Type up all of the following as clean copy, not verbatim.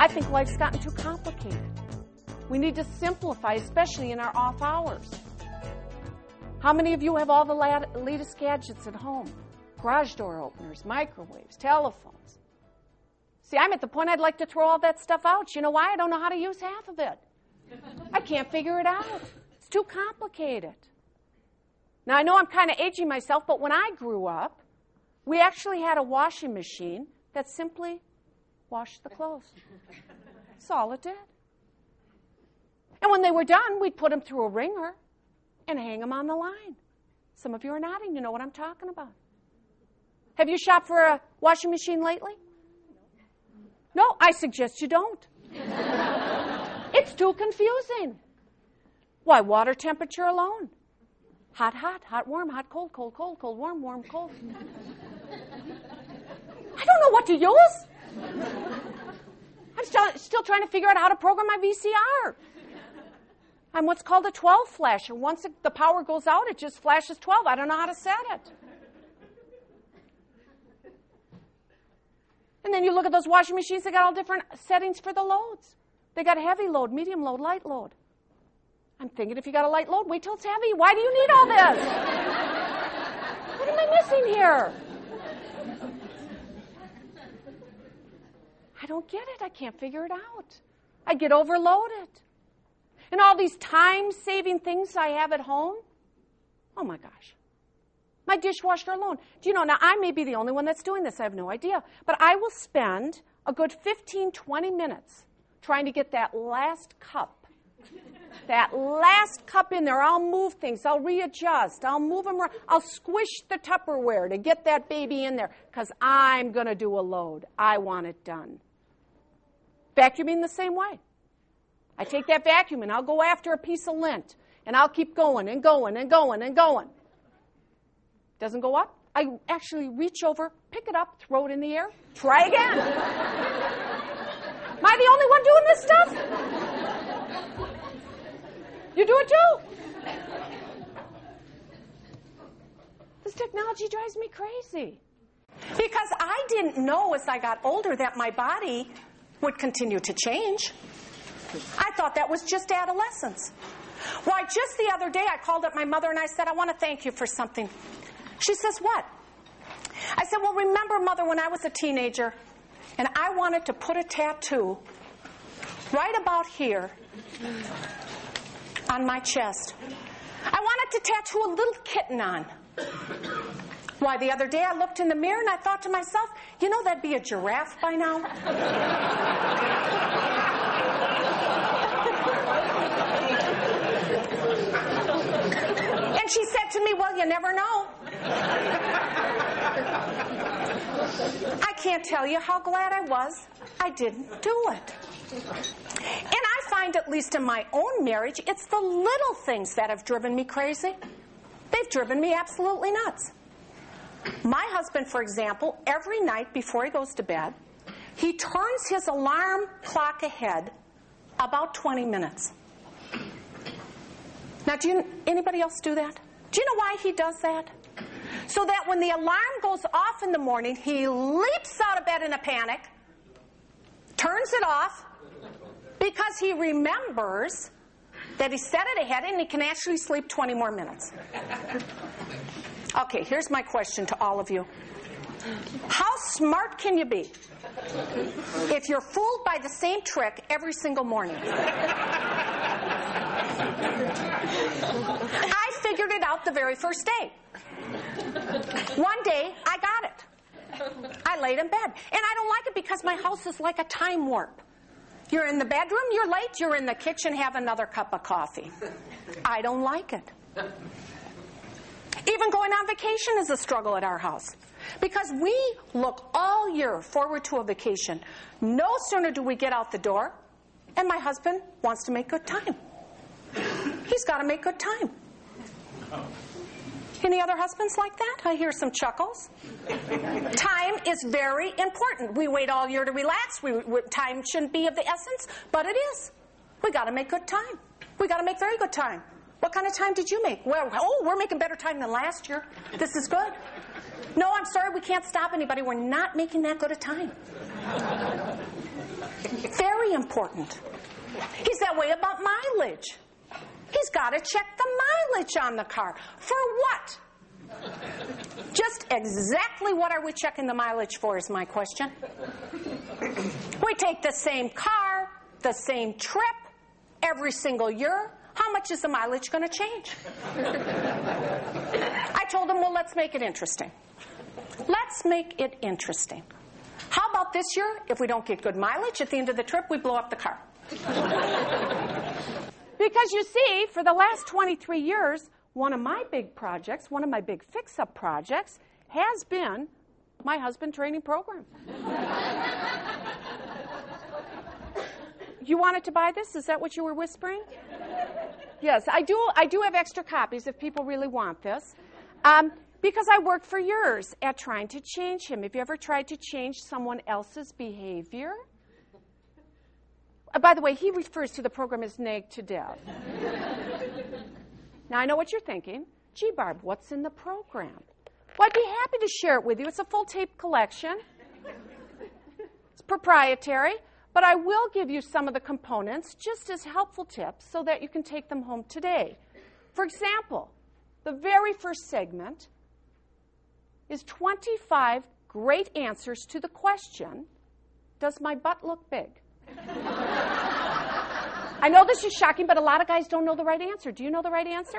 I think life's gotten too complicated. We need to simplify, especially in our off hours. How many of you have all the latest gadgets at home? Garage door openers, microwaves, telephones. See, I'm at the point I'd like to throw all that stuff out. You know why? I don't know how to use half of it. I can't figure it out. It's too complicated. Now, I know I'm kind of aging myself, but when I grew up, we actually had a washing machine that simply washed the clothes. That's all it did. And when they were done, we'd put them through a wringer and hang them on the line. Some of you are nodding. You know what I'm talking about. Have you shopped for a washing machine lately? No, I suggest you don't. It's too confusing. Why, water temperature alone. Hot, hot, hot, warm, hot, cold, cold, cold, cold, warm, warm, cold. I don't know what to use. I'm still trying to figure out how to program my VCR. I'm what's called a 12 flasher. Once the power goes out, it just flashes 12. I don't know how to set it. And then you look at those washing machines, they got all different settings for the loads. They got heavy load, medium load, light load. I'm thinking if you got a light load, wait till it's heavy. Why do you need all this? What am I missing here? I don't get it. I can't figure it out. I get overloaded. And all these time-saving things I have at home, oh my gosh. My dishwasher alone. Do you know, now I may be the only one that's doing this. I have no idea. But I will spend a good 15, 20 minutes trying to get that last cup. That last cup in there. I'll move things. I'll readjust. I'll move them around. I'll squish the Tupperware to get that baby in there because I'm going to do a load. I want it done. Vacuuming the same way. I take that vacuum and I'll go after a piece of lint and I'll keep going and going and going and going. Doesn't go up? I actually reach over, pick it up, throw it in the air, try again. Am I the only one doing this stuff? You do it too. This technology drives me crazy. Because I didn't know as I got older that my body would continue to change. I thought that was just adolescence. Why, just the other day I called up my mother and I said, I want to thank you for something. She says, what? I said, well, remember, Mother, when I was a teenager and I wanted to put a tattoo right about here on my chest. I wanted to tattoo a little kitten on. Why, the other day I looked in the mirror and I thought to myself, you know, that'd be a giraffe by now. And she said to me, well, you never know. I can't tell you how glad I was I didn't do it. And I find, at least in my own marriage, it's the little things that have driven me crazy. They've driven me absolutely nuts. My husband, for example, every night before he goes to bed, he turns his alarm clock ahead about 20 minutes. Now, anybody else do that? Do you know why he does that? So that when the alarm goes off in the morning, he leaps out of bed in a panic, turns it off, because he remembers that he set it ahead and he can actually sleep 20 more minutes. Okay, here's my question to all of you. How smart can you be if you're fooled by the same trick every single morning? I figured it out the very first day. One day, I got it. I laid in bed. And I don't like it because my house is like a time warp. You're in the bedroom, you're late. You're in the kitchen, have another cup of coffee. I don't like it. Even going on vacation is a struggle at our house. Because we look all year forward to a vacation. No sooner do we get out the door, and my husband wants to make good time. He's got to make good time. Any other husbands like that? I hear some chuckles. Time is very important. We wait all year to relax. Time shouldn't be of the essence, but it is. We got to make good time. We got to make very good time. What kind of time did you make? Well, we're making better time than last year. This is good. No, I'm sorry, we can't stop anybody. We're not making that good a time. Very important. He's that way about mileage. He's got to check the mileage on the car. For what? Just exactly what are we checking the mileage for is my question. We take the same car, the same trip, every single year. How much is the mileage going to change? I told him, well, let's make it interesting. Let's make it interesting. How about this year, if we don't get good mileage, at the end of the trip, we blow up the car? Because you see, for the last 23 years, one of my big projects, one of my big fix-up projects, has been my husband training program. You wanted to buy this? Is that what you were whispering? Yes, I do have extra copies if people really want this. Because I worked for years at trying to change him. Have you ever tried to change someone else's behavior? By the way, he refers to the program as Nag to Dev. Now, I know what you're thinking. Gee, Barb, what's in the program? Well, I'd be happy to share it with you. It's a full tape collection. It's proprietary, but I will give you some of the components just as helpful tips so that you can take them home today. For example, the very first segment is 25 great answers to the question, does my butt look big? I know this is shocking, but a lot of guys don't know the right answer. Do you know the right answer?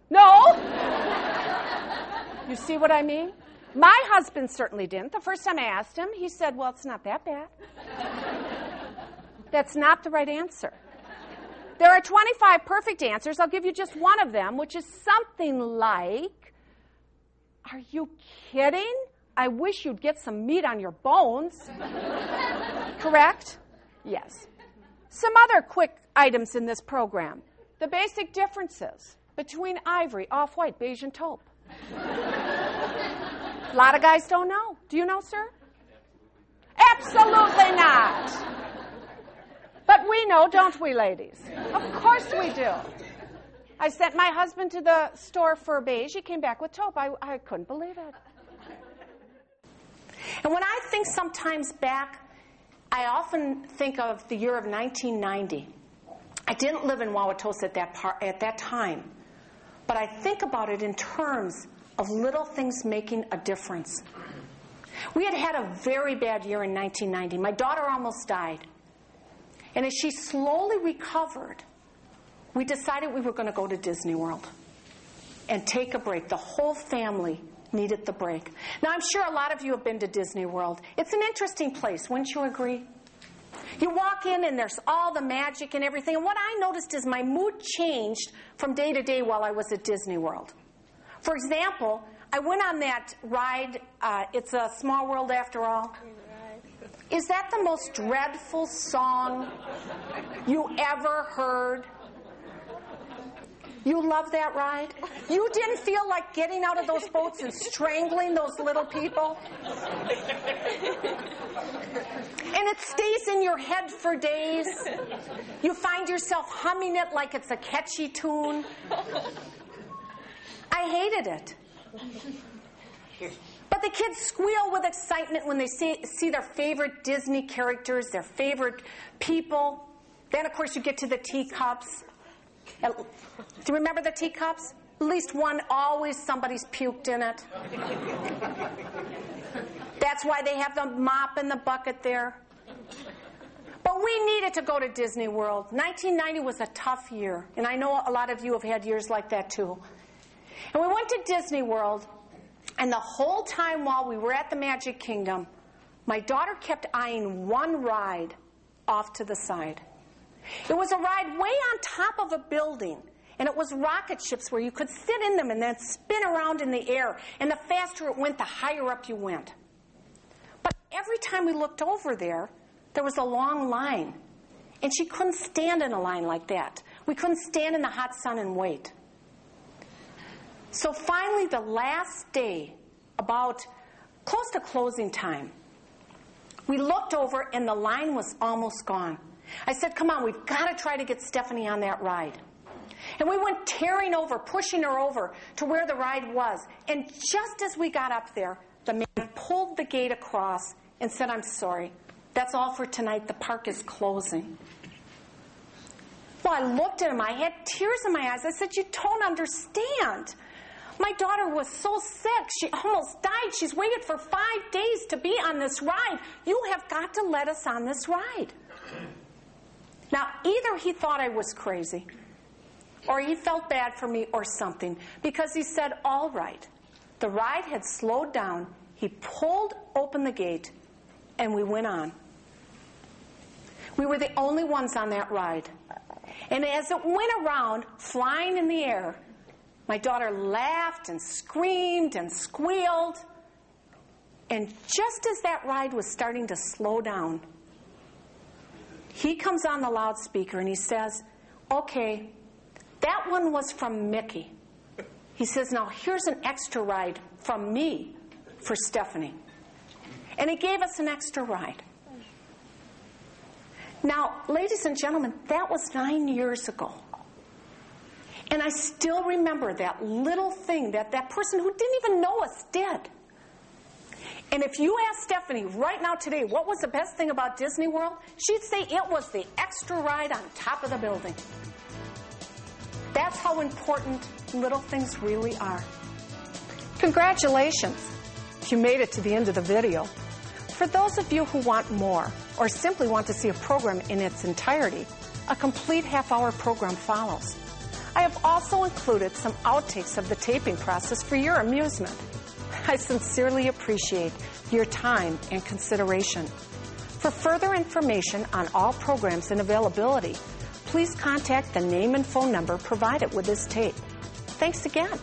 No? You see what I mean? My husband certainly didn't. The first time I asked him, he said, well, it's not that bad. That's not the right answer. There are 25 perfect answers. I'll give you just one of them, which is something like, are you kidding? I wish you'd get some meat on your bones. Correct? Yes. Some other quick items in this program. The basic differences between ivory, off-white, beige, and taupe. A lot of guys don't know. Do you know, sir? Absolutely not. But we know, don't we, ladies? Of course we do. I sent my husband to the store for beige. He came back with taupe. I couldn't believe it. And when I think sometimes back, I often think of the year of 1990. I didn't live in Wauwatosa at that time, but I think about it in terms of little things making a difference. We had a very bad year in 1990. My daughter almost died. And as she slowly recovered, we decided we were going to go to Disney World and take a break. The whole family needed the break. Now, I'm sure a lot of you have been to Disney World. It's an interesting place, wouldn't you agree? You walk in and there's all the magic and everything. And what I noticed is my mood changed from day to day while I was at Disney World. For example, I went on that ride, It's a Small World After All. Is that the most dreadful song you ever heard? You love that ride? You didn't feel like getting out of those boats and strangling those little people? And it stays in your head for days. You find yourself humming it like it's a catchy tune. I hated it. But the kids squeal with excitement when they see their favorite Disney characters, their favorite people. Then, of course, you get to the teacups. Do you remember the teacups? At least one, always somebody's puked in it. That's why they have the mop and the bucket there. But we needed to go to Disney World. 1990 was a tough year, and I know a lot of you have had years like that too. And we went to Disney World, and the whole time while we were at the Magic Kingdom, my daughter kept eyeing one ride off to the side. It was a ride way on top of a building, and it was rocket ships where you could sit in them and then spin around in the air. And the faster it went, the higher up you went. But every time we looked over there, there was a long line. And she couldn't stand in a line like that. We couldn't stand in the hot sun and wait. So finally, the last day, about close to closing time, we looked over and the line was almost gone. I said, come on, we've got to try to get Stephanie on that ride. And we went tearing over, pushing her over to where the ride was. And just as we got up there, the man pulled the gate across and said, I'm sorry, That's all for tonight. The park is closing. Well, I looked at him. I had tears in my eyes. I said, you don't understand. My daughter was so sick. She almost died. She's waited for 5 days to be on this ride. You have got to let us on this ride. Now, either he thought I was crazy, or he felt bad for me or something, because he said, all right. The ride had slowed down. He pulled open the gate, and we went on. We were the only ones on that ride. And as it went around, flying in the air, my daughter laughed and screamed and squealed. And just as that ride was starting to slow down, he comes on the loudspeaker and he says, okay, that one was from Mickey. He says, now here's an extra ride from me for Stephanie. And he gave us an extra ride. Now, ladies and gentlemen, that was 9 years ago. And I still remember that little thing that that person who didn't even know us did. And if you ask Stephanie right now today, what was the best thing about Disney World? She'd say it was the extra ride on top of the building. That's how important little things really are. Congratulations! You made it to the end of the video. For those of you who want more, or simply want to see a program in its entirety, a complete half-hour program follows. I have also included some outtakes of the taping process for your amusement. I sincerely appreciate your time and consideration. For further information on all programs and availability, please contact the name and phone number provided with this tape. Thanks again.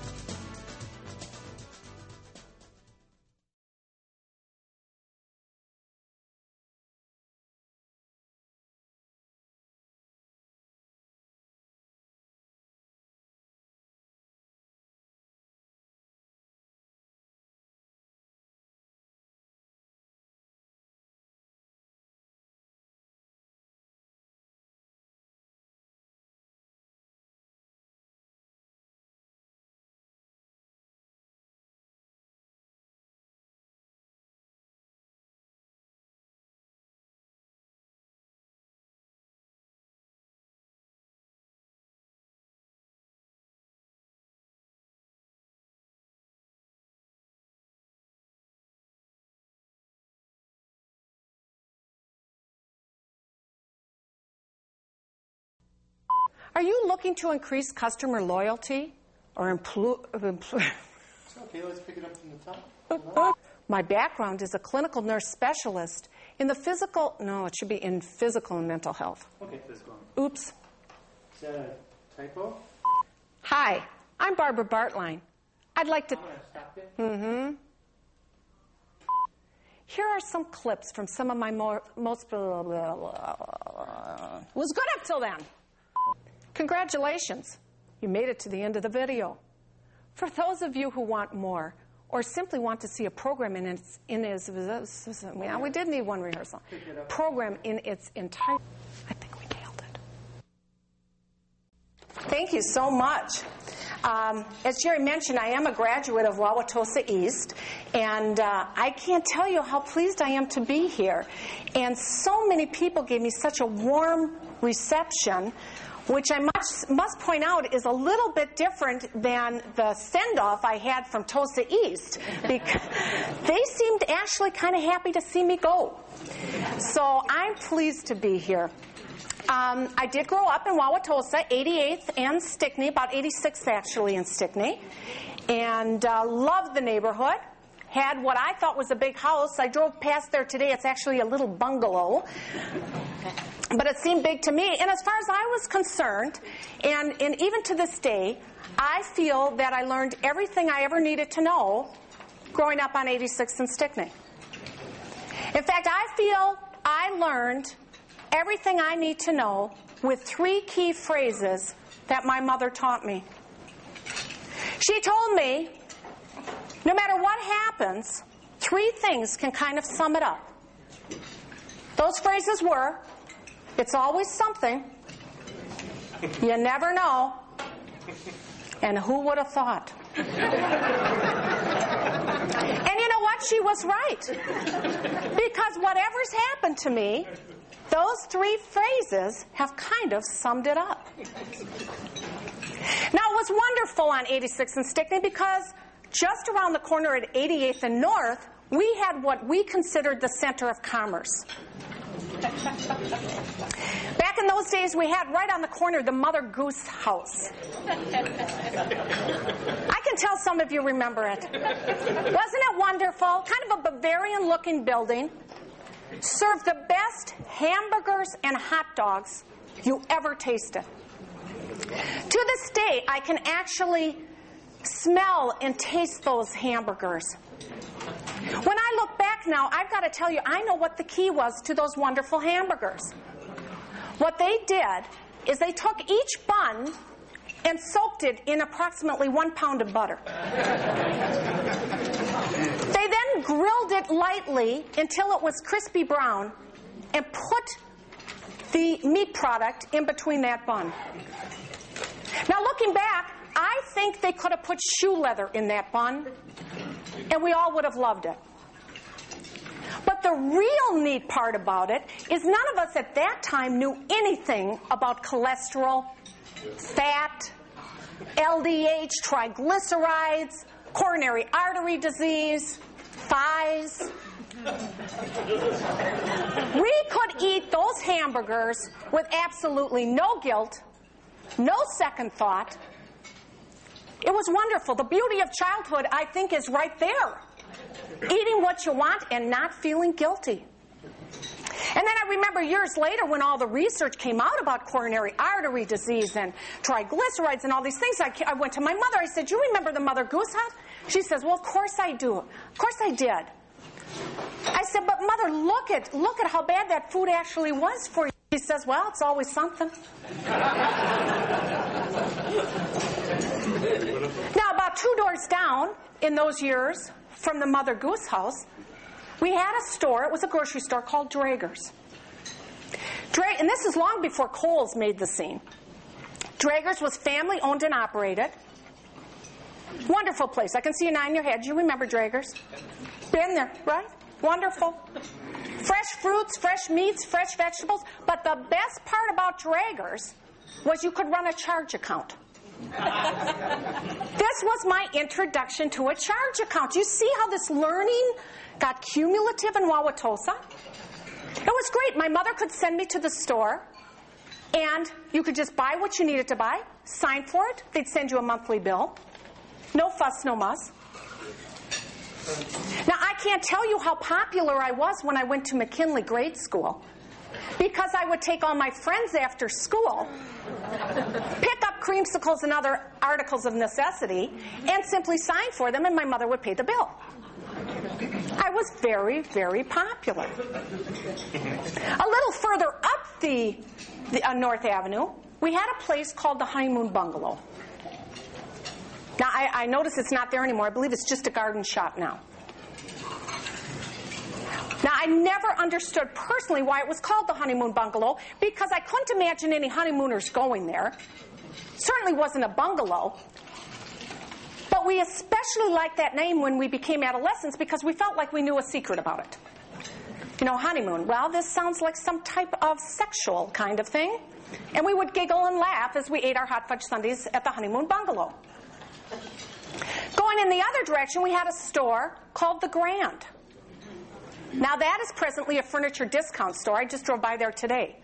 Are you looking to increase customer loyalty or improve? It's okay, let's pick it up from the top. My background is a clinical nurse specialist in the physical, no, it should be in physical and mental health. Okay, physical. Oops. Is that a typo? Hi, I'm Barbara Bartlein. I'd like to... I'm going to stop it. Here are some clips from some of my most... It was good up till then. Congratulations. You made it to the end of the video. For those of you who want more, or simply want to see a program in its we did need one rehearsal. Program in its entirety. I think we nailed it. Thank you so much. As Jerry mentioned, I am a graduate of Wauwatosa East, and I can't tell you how pleased I am to be here. And so many people gave me such a warm reception, which I must point out is a little bit different than the send-off I had from Tosa East, because they seemed actually kind of happy to see me go. So I'm pleased to be here. I did grow up in Wauwatosa, 88th and Stickney, about 86th actually in Stickney, and loved the neighborhood. Had what I thought was a big house. I drove past there today. It's actually a little bungalow. But it seemed big to me. And as far as I was concerned, and even to this day, I feel that I learned everything I ever needed to know growing up on 86th and Stickney. In fact, I feel I learned everything I need to know with 3 key phrases that my mother taught me. She told me, no matter what happens, 3 things can kind of sum it up. Those phrases were, it's always something, you never know, and who would have thought? And you know what? But she was right. Because whatever's happened to me, those three phrases have kind of summed it up. Now, it was wonderful on 86th and Stickney because just around the corner at 88th and North, we had what we considered the center of commerce. Back in those days, we had right on the corner the Mother Goose house. I can tell some of you remember it. Wasn't it wonderful? Kind of a Bavarian-looking building. Served the best hamburgers and hot dogs you ever tasted. To this day, I can actually smell and taste those hamburgers. When I look back now, I've got to tell you, I know what the key was to those wonderful hamburgers. What they did is they took each bun and soaked it in approximately 1 pound of butter. They then grilled it lightly until it was crispy brown and put the meat product in between that bun. Now, looking back, I think they could have put shoe leather in that bun, and we all would have loved it. But the real neat part about it is none of us at that time knew anything about cholesterol, fat, LDH, triglycerides, coronary artery disease, thighs. We could eat those hamburgers with absolutely no guilt, no second thought. It was wonderful. The beauty of childhood, I think, is right there. Eating what you want and not feeling guilty. And then I remember years later when all the research came out about coronary artery disease and triglycerides and all these things, I went to my mother. I said, "You remember the Mother Goose Hut?" She says, "Well, of course I do. Of course I did." I said, "But Mother, look at how bad that food actually was for you." She says, "Well, it's always something." Now, about 2 doors down in those years from the Mother Goose House, we had a store. It was a grocery store called Draeger's. And this is long before Kohl's made the scene. Draeger's was family owned and operated. Wonderful place. I can see you nodding your head. You remember Draeger's? Been there, right? Wonderful. Fresh fruits, fresh meats, fresh vegetables. But the best part about Draeger's was you could run a charge account. This was my introduction to a charge account. You see how this learning got cumulative in Wauwatosa? It was great. My mother could send me to the store, and you could just buy what you needed to buy, sign for it. They'd send you a monthly bill. No fuss, no muss. Now, I can't tell you how popular I was when I went to McKinley grade school, because I would take all my friends after school, pick up creamsicles and other articles of necessity, and simply sign for them, and my mother would pay the bill. I was very, very popular. A little further up the North Avenue, we had a place called the Honeymoon Bungalow. Now, I notice it's not there anymore. I believe it's just a garden shop now. Now, I never understood personally why it was called the Honeymoon Bungalow, because I couldn't imagine any honeymooners going there. Certainly wasn't a bungalow. But we especially liked that name when we became adolescents because we felt like we knew a secret about it. You know, honeymoon. Well, this sounds like some type of sexual kind of thing. And we would giggle and laugh as we ate our hot fudge sundaes at the Honeymoon Bungalow. Going in the other direction, we had a store called The Grand. Now, that is presently a furniture discount store. I just drove by there today.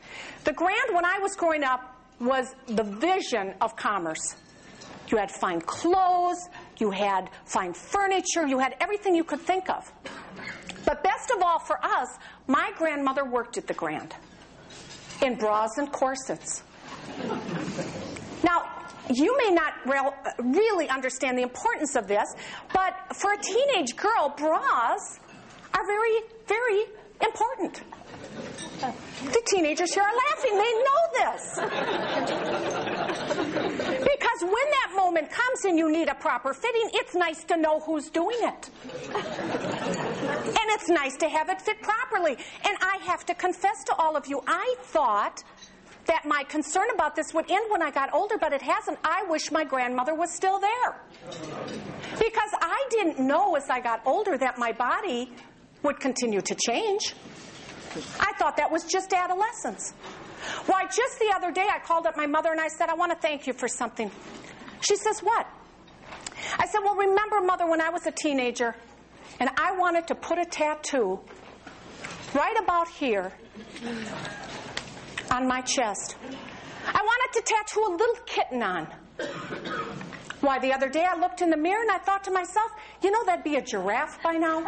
The Grand, when I was growing up, was the vision of commerce. You had fine clothes, you had fine furniture, you had everything you could think of. But best of all for us, my grandmother worked at the Grand in bras and corsets. Now, you may not really understand the importance of this, but for a teenage girl, bras are very, very important. The teenagers here are laughing. They know this. Because when that moment comes and you need a proper fitting, it's nice to know who's doing it. And it's nice to have it fit properly. And I have to confess to all of you, I thought that my concern about this would end when I got older, but it hasn't. I wish my grandmother was still there. Because I didn't know as I got older that my body would continue to change. I thought that was just adolescence. Why, just the other day I called up my mother and I said, I want to thank you for something. She says, what? I said, well, remember, Mother, when I was a teenager and I wanted to put a tattoo right about here on my chest. I wanted to tattoo a little kitten on. Why, the other day I looked in the mirror and I thought to myself, you know, that'd be a giraffe by now.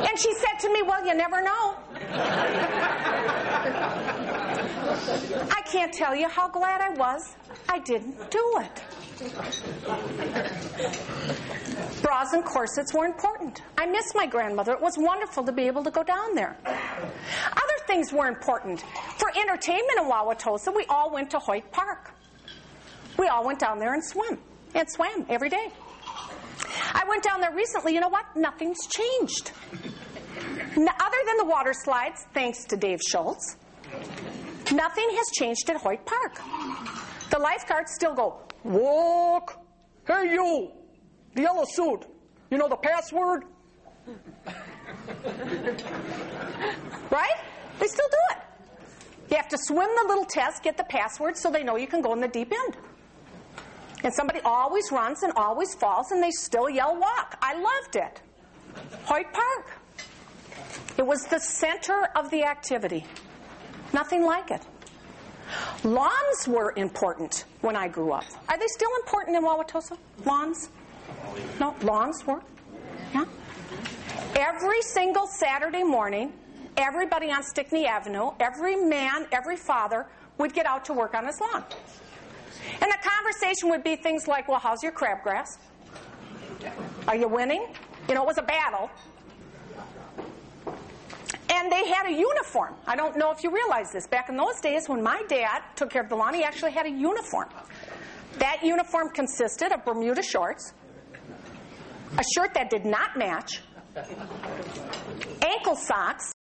And she said to me, well, you never know. I can't tell you how glad I was I didn't do it. Bras and corsets were important. I miss my grandmother. It was wonderful to be able to go down there. Other things were important. For entertainment in Wauwatosa, we all went to Hoyt Park. We all went down there and swam every day. I went down there recently. You know what? Nothing's changed. Other than the water slides, thanks to Dave Schultz, nothing has changed at Hoyt Park. The lifeguards still go, walk. Hey, you, the yellow suit. You know the password? Right? They still do it. You have to swim the little test, get the password so they know you can go in the deep end. And somebody always runs and always falls, and they still yell walk. I loved it. Hoyt Park. It was the center of the activity. Nothing like it. Lawns were important when I grew up. Are they still important in Wauwatosa? Lawns? No, lawns were. Yeah. Every single Saturday morning, everybody on Stickney Avenue, every man, every father would get out to work on his lawn. And the conversation would be things like, well, how's your crabgrass? Are you winning? You know, it was a battle. And they had a uniform. I don't know if you realize this. Back in those days, when my dad took care of the lawn, he actually had a uniform. That uniform consisted of Bermuda shorts, a shirt that did not match, ankle socks,